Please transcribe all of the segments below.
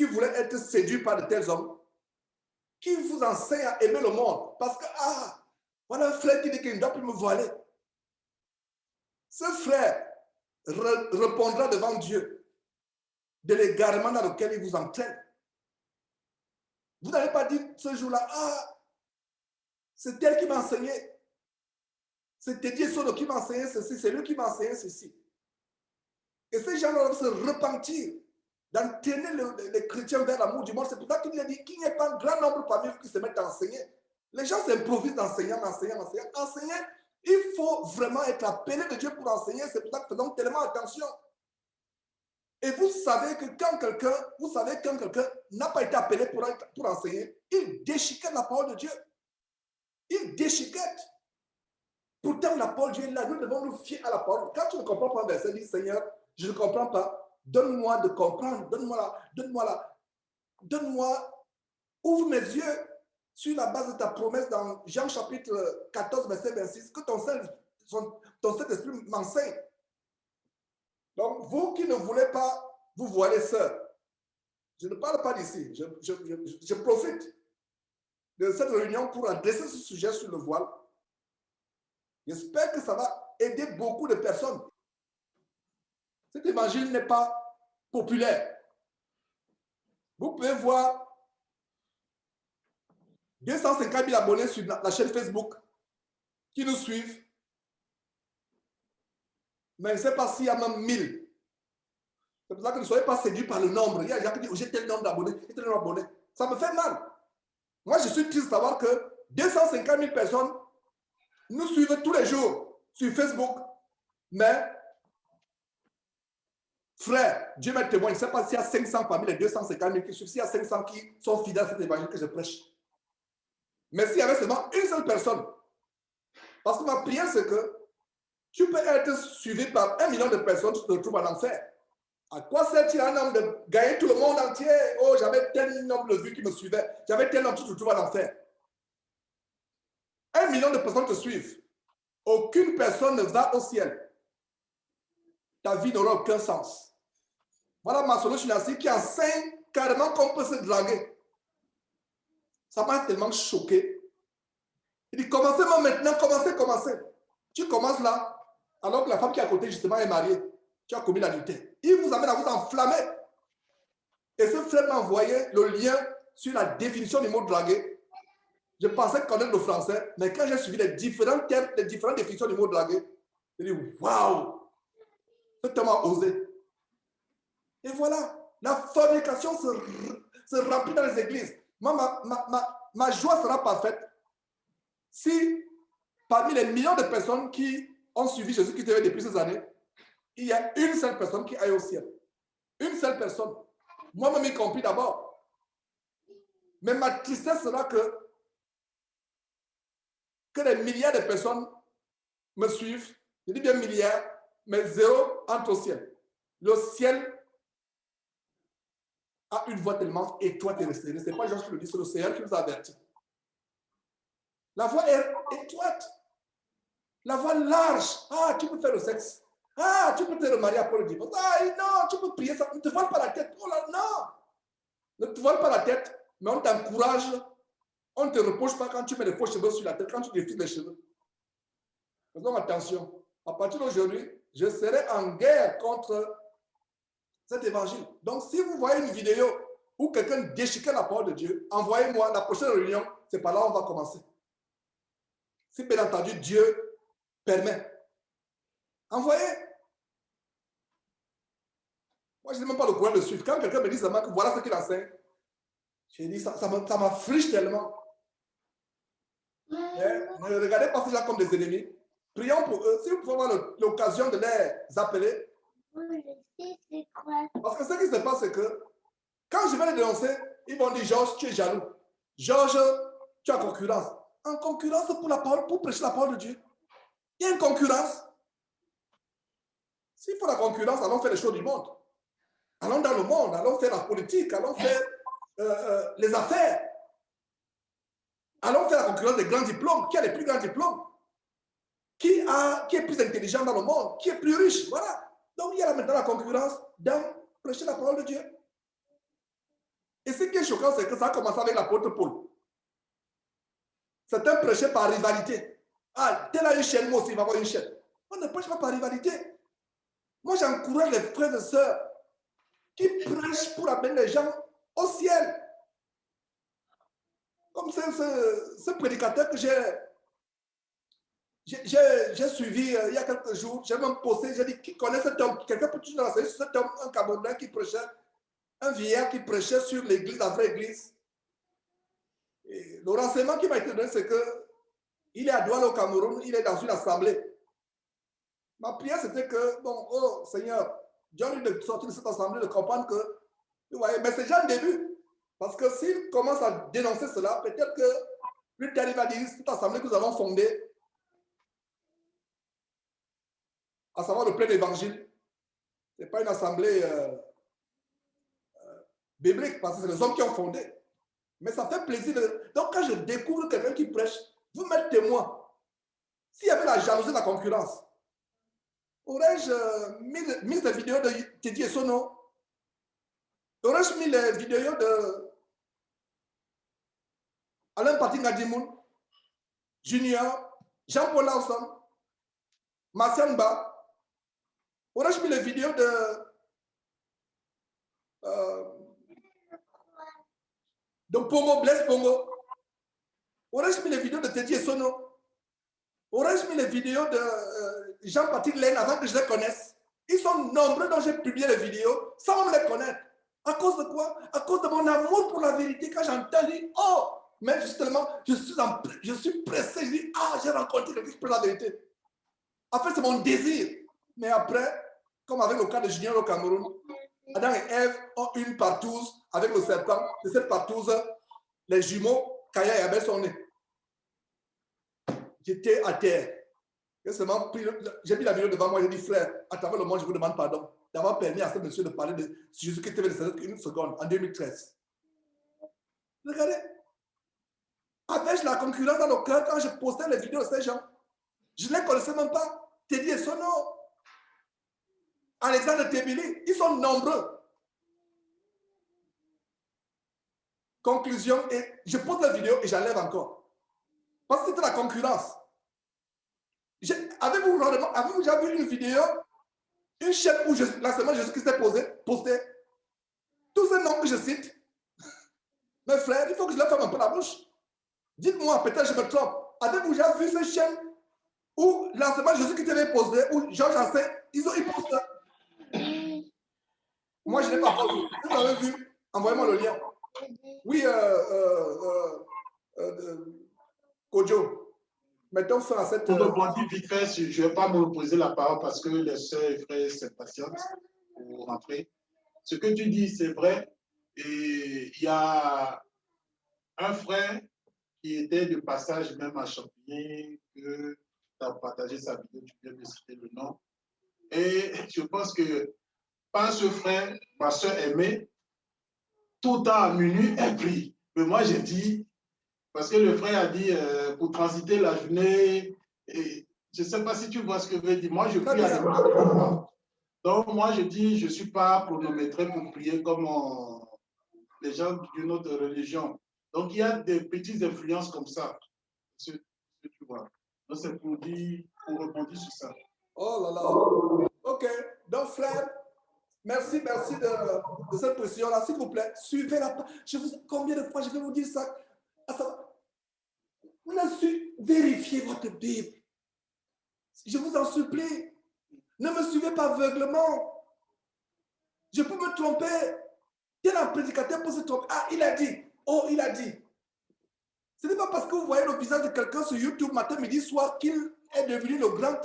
qui voulez être séduits par de tels hommes, qui vous enseignent à aimer le monde. Parce que, voilà un frère qui dit qu'il ne doit plus me voiler. Ce frère répondra devant Dieu de l'égarement dans lequel il vous entraîne. Vous n'allez pas dire ce jour-là, c'est elle qui m'a enseigné. C'est Teddy Sono qui m'a enseigné ceci, c'est lui qui m'a enseigné ceci. Et ces gens doivent se repentir, d'entraîner les chrétiens vers l'amour du monde. C'est pour ça qu'il a dit qu'il n'y ait pas un grand nombre parmi vous qui se mettent à enseigner. Les gens s'improvisent d'enseignants. Enseigner, il faut vraiment être appelé de Dieu pour enseigner. C'est pour ça que faisons tellement attention. Et vous savez que quand quelqu'un n'a pas été appelé pour enseigner, il déchiquette la parole de Dieu. Il déchiquette. Pourtant, la parole de Dieu est là. Nous devons nous fier à la parole. Quand tu ne comprends pas un verset, dis Seigneur, je ne comprends pas. Donne-moi de comprendre. Donne-moi, ouvre mes yeux sur la base de ta promesse dans Jean chapitre 14, verset 26, que ton Saint-Esprit m'enseigne. Donc, vous qui ne voulez pas vous voiler seul, je ne parle pas d'ici, je profite de cette réunion pour adresser ce sujet sur le voile. J'espère que ça va aider beaucoup de personnes. Cet évangile n'est pas populaire. Vous pouvez voir 250 000 abonnés sur la chaîne Facebook qui nous suivent. Mais je ne sais pas s'il y a même 1000. C'est pour ça que ne soyez pas séduits par le nombre. Il y a des gens qui disent, j'ai tel nombre d'abonnés, j'ai tel nombre d'abonnés. Ça me fait mal. Moi, je suis triste de savoir que 250 000 personnes nous suivent tous les jours sur Facebook. Mais, frère, Dieu m'est témoin, je ne sais pas s'il y a 500 parmi les 250 000 qui suivent, s'il y a 500 qui sont fidèles à cet évangile que je prêche. Mais s'il y avait seulement une seule personne, parce que ma prière, c'est que tu peux être suivi par 1 million de personnes, tu te retrouves en enfer. À quoi sert-il un homme de gagner tout le monde entier? Oh, j'avais tel nombre de vues qui me suivaient. J'avais tel nombre, tu te retrouves en enfer. 1 million de personnes te suivent. Aucune personne ne va au ciel. Ta vie n'aura aucun sens. Voilà ma solution qui enseigne carrément qu'on peut se draguer. Ça m'a tellement choqué. Il dit, commencez maintenant, commencez. Tu commences là, alors que la femme qui est à côté, justement, est mariée. Tu as commis l'adultère. Il vous amène à vous enflammer. Et ce frère m'a envoyé le lien sur la définition du mot draguer. Je pensais connaître le français, mais quand j'ai suivi les différentes définitions du mot draguer, j'ai dit, waouh, ce terme a osé. Et voilà, la fornication se remplit dans les églises. Moi, ma joie sera parfaite si parmi les millions de personnes qui ont suivi Jésus-Christ depuis ces années, il y a une seule personne qui aille au ciel. Une seule personne. Moi-même y compris d'abord. Mais ma tristesse sera que des milliards de personnes me suivent. Je dis bien milliards, mais zéro entre au ciel. Le ciel a une voie tellement étroite et resserrée. Ce n'est pas Jean qui le dit, c'est le Seigneur qui nous avertit. La voie est étroite. La voie large. Tu peux faire le sexe. Tu peux te remarier après le divorce. Non, tu peux prier ça. Ne te voile pas la tête. Oh là, non. Ne te voile pas la tête, mais on t'encourage. On ne te reproche pas quand tu mets des faux cheveux sur la tête, quand tu défiles les cheveux. Faisons attention. À partir d'aujourd'hui, je serai en guerre contre cet évangile. Donc, si vous voyez une vidéo où quelqu'un déchiquette la parole de Dieu, envoyez-moi. La prochaine réunion, c'est par là où on va commencer. Si bien entendu, Dieu permet. Envoyez. Moi, je n'ai même pas le courage de suivre. Quand quelqu'un me dit seulement que voilà ce qu'il enseigne, j'ai dit, ça m'afflige tellement. Ne regardez pas ces gens comme des ennemis. Prions pour eux. Si vous pouvez avoir l'occasion de les appeler. Parce que ce qui se passe, c'est que quand je vais les dénoncer, ils vont dire, Georges, tu es jaloux. Georges, tu as concurrence. En concurrence pour prêcher la parole de Dieu. Il y a une concurrence. S'il faut la concurrence, allons faire les choses du monde. Allons dans le monde, allons faire la politique, allons faire les affaires. Allons faire la concurrence des grands diplômes. Qui a les plus grands diplômes? Qui est plus intelligent dans le monde? Qui est plus riche? Voilà. Donc, il y a maintenant la concurrence dans prêcher la parole de Dieu. Et ce qui est choquant, c'est que ça a commencé avec l'apôtre Paul. Certains prêchaient par rivalité. Ah, tel a une chaîne, moi aussi, il va avoir une chaîne. On ne prêche pas par rivalité. Moi, j'encourage les frères et sœurs qui prêchent pour amener les gens au ciel. Comme ce prédicateur que j'ai suivi il y a quelques jours, j'ai même posté, j'ai dit, qui connaît cet homme? Quelqu'un peut toujours renseigner sur cet homme, un Camerounais qui prêchait, un vieillard qui prêchait sur l'église, la vraie église. Et le renseignement qui m'a été donné, c'est qu'il est à Douala au Cameroun, il est dans une assemblée. Ma prière, c'était que, bon, oh Seigneur, Dieu de sortir de cette assemblée, de comprendre que, vous voyez, mais c'est déjà le début. Parce que s'il commence à dénoncer cela, peut-être que plus tard, il va dire, cette assemblée que nous avons fondée, à savoir le plein évangile, ce n'est pas une assemblée biblique, parce que c'est les hommes qui ont fondé. Mais ça fait plaisir. Donc, quand je découvre quelqu'un qui prêche, vous m'êtes témoin. S'il y avait la jalousie de la concurrence, aurais-je mis des vidéos de Teddy Sono? Aurais-je mis les vidéos de Alain Patrick Nadimoun, Junior, Jean-Paul Lawson, Martian Ba? Aurais-je mis les vidéos de Pongo, Blaise Pongo? Aurais-je mis les vidéos de Teddy Sono? Aurais-je mis les vidéos de Jean-Patrick Laine avant que je les connaisse? Ils sont nombreux dont j'ai publié les vidéos sans me les connaître. À cause de quoi? À cause de mon amour pour la vérité. Quand j'entends, je dis, oh, mais justement, je suis pressé. Je dis, ah, j'ai rencontré quelqu'un qui prend la vérité. En fait, c'est mon désir. Mais après, comme avec le cas de Junior au Cameroun, Adam et Ève ont une partouze avec le serpent. De cette partouze, les jumeaux, Kaya et Abel sont nés. J'étais à terre. J'ai mis la vidéo devant moi, j'ai dit, frère, à travers le monde, je vous demande pardon d'avoir permis à ce monsieur de parler de Jésus-Christ une seconde, en 2013. Regardez. Avais-je la concurrence dans le cœur quand je postais les vidéos de ces gens? Je ne les connaissais même pas. Teddy Sono, Alexandre Tebili, ils sont nombreux. Conclusion, et je pose la vidéo et j'enlève encore. Parce que c'était la concurrence. Avez-vous déjà vu une vidéo, une chaîne où la semaine Jésus-Christ est posté tous ces noms que je cite? Mes frères, il faut que je leur ferme un peu la bouche. Dites-moi, peut-être je me trompe. Avez-vous déjà vu cette chaîne où l'enseignement Jésus-Christ avait posé, où Georges enseigne, ils postent? Moi, je n'ai pas vu. Vous avez vu? Envoyez-moi le lien. Oui, Kojo. Mettons fin à cette... Pour rebondir vite fait, je ne vais pas me poser la parole parce que les sœurs et frères s'impatientent pour rentrer. Ce que tu dis, c'est vrai. Et il y a un frère qui était de passage même à Champigny, que tu as partagé sa vidéo, tu viens de citer le nom. Et je pense que par ce frère, ma soeur aimée, tout le temps à minuit, elle prie. Mais moi, j'ai dit, parce que le frère a dit, pour transiter la journée, et je ne sais pas si tu vois ce que je veux dire. Moi, je prie à l'époque. Donc, moi, je dis, je ne suis pas chronométré pour prier comme les gens d'une autre religion. Donc, il y a des petites influences comme ça. Ce que tu vois. Donc, c'est pour dire, pour rebondir sur ça. Oh là là. OK. Donc, frère, merci de cette précision-là. S'il vous plaît, suivez la page. Combien de fois je vais vous dire ça? Vérifiez votre Bible. Je vous en supplie. Ne me suivez pas aveuglement. Je peux me tromper. Tel un prédicateur peut se tromper. Ah, il a dit. Oh, il a dit. Ce n'est pas parce que vous voyez le visage de quelqu'un sur YouTube matin, midi, soir qu'il est devenu le grand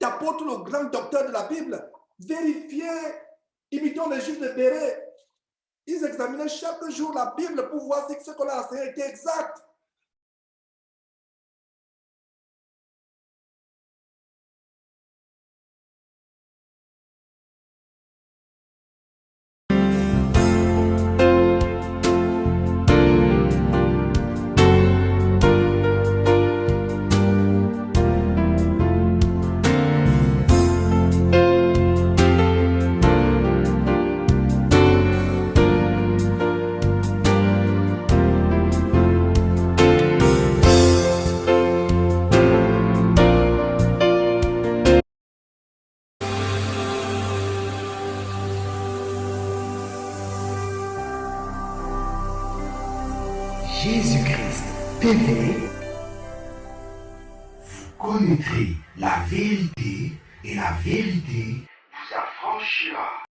apôtre, le grand docteur de la Bible. Vérifiez. Imitons les juifs de Béret. Ils examinaient chaque jour la Bible pour voir si ce qu'on a enseigné était exact. Jésus-Christ TV. Vous connaîtrez la vérité et la vérité vous affranchira.